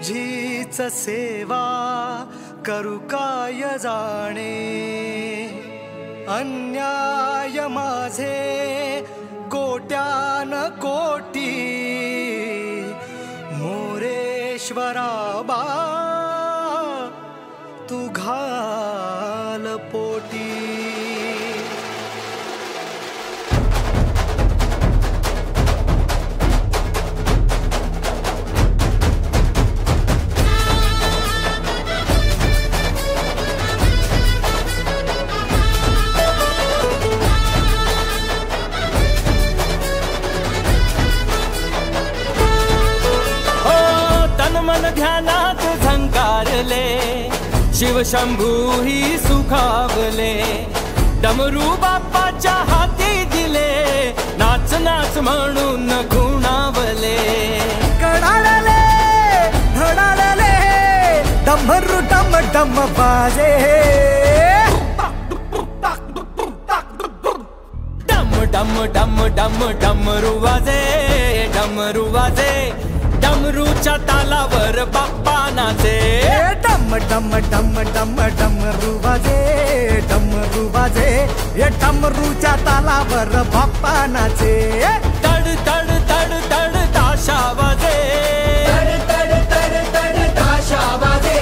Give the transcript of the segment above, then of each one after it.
तुझीच सेवा करू काय जाणे, अन्याय माझे कोट्यान कोटी, मोरेश्वरा बा तू घाल पोटी. मन ध्यानात झंकारले, शिवशंभू ही सुखावले, डमरू बाप्पाच्या हाती दिले, नाच नाच म्हणून गुणावले. कडाळले धडाळले डमरू डम डम बाजे, डम डम डम डम डमरू वाजे, डमरू वाजे, डमरूच्या तालावर बाप्पा नाचे. डम डम डम डम डमरू वाजे, डमरू वाजे, हे डमरूच्या तालावर बाप्पा नाचे. तड तड तड तड ताशा वाजे, तड तड तड तड ताशा वाजे,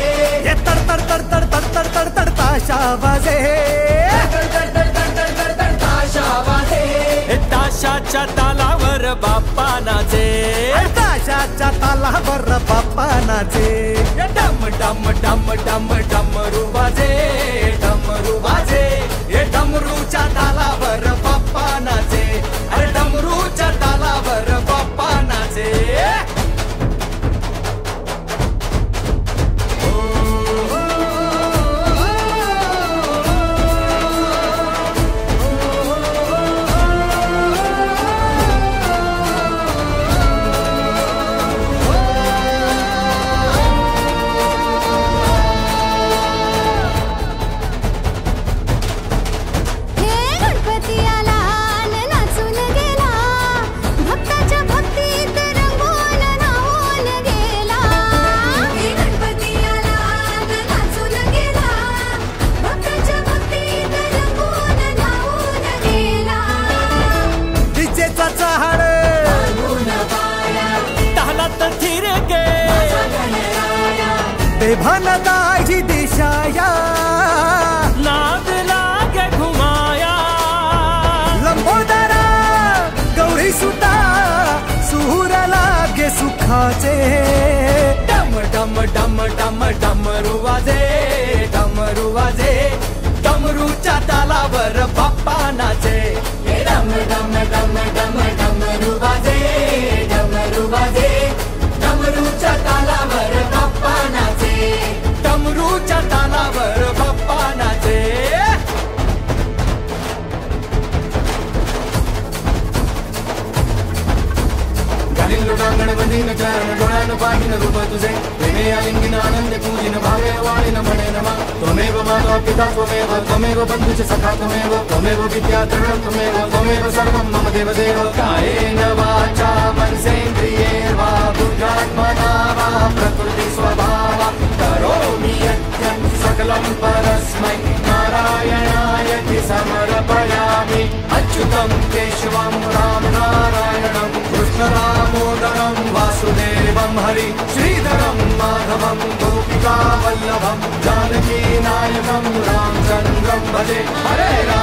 हे तड तड तड तड तड तड तड तड ताशा वाजे, तड तड तड तड तड तड ताशा वाजे. ताशाच्या तालावर बाप्पा नाचे, ताशाच्या तालावर बाप्पा नाचे. डम डम डम डम डमरू वाजे, डमरू वाजे, हे डमरूच्या तालावर बाप्पा नाचे. अरे डमरूच्या तालावर बाप्पा नाचे. भानदाई दिशाया नाद लागे घुमाया, लंबोदरा गौरी सुता सूर लागे सुखाचे. डम डम डम डम डमरू वाजे, डमरू वाजे, डमरूच्या तालावर बाप्पा नाचे. डम डम डम डम डमरू वाजे, डमरू वाजे, डमरूच्या तालावर बाप्पा नाचे. डमरूच्या तालावर बाप्पा नाचे. घालील लोटांगण बंदीन चरण डोळ्यानं पाहिन रूप तुझे, प्रेमे आलिंगन आनंद पूजिन भावे वाळीन म्हणे नमा. त्वमेव माता पिता त्वमेव, त्वमेव बंधुच सखा त्वमेव, त्वमेव विद्या तृणं त्वमेव, त्वमेव सर्वं मम देवदेव. कायेन वाचा मनसेन्द्रियैर्वा बुद्ध्यात्मना वा प्रकृति स्वभावा करोमि यत्किं सकलं परस्मै नारायणायति समर्पयामि. अच्युतं केशवं राम नारायणं कृष्ण दामोदरं वासुदेवं हरि श्रीधरं माधवं गोपिका वल्लभं जानकी नायकं रामचन्द्रं भजे. हरे राम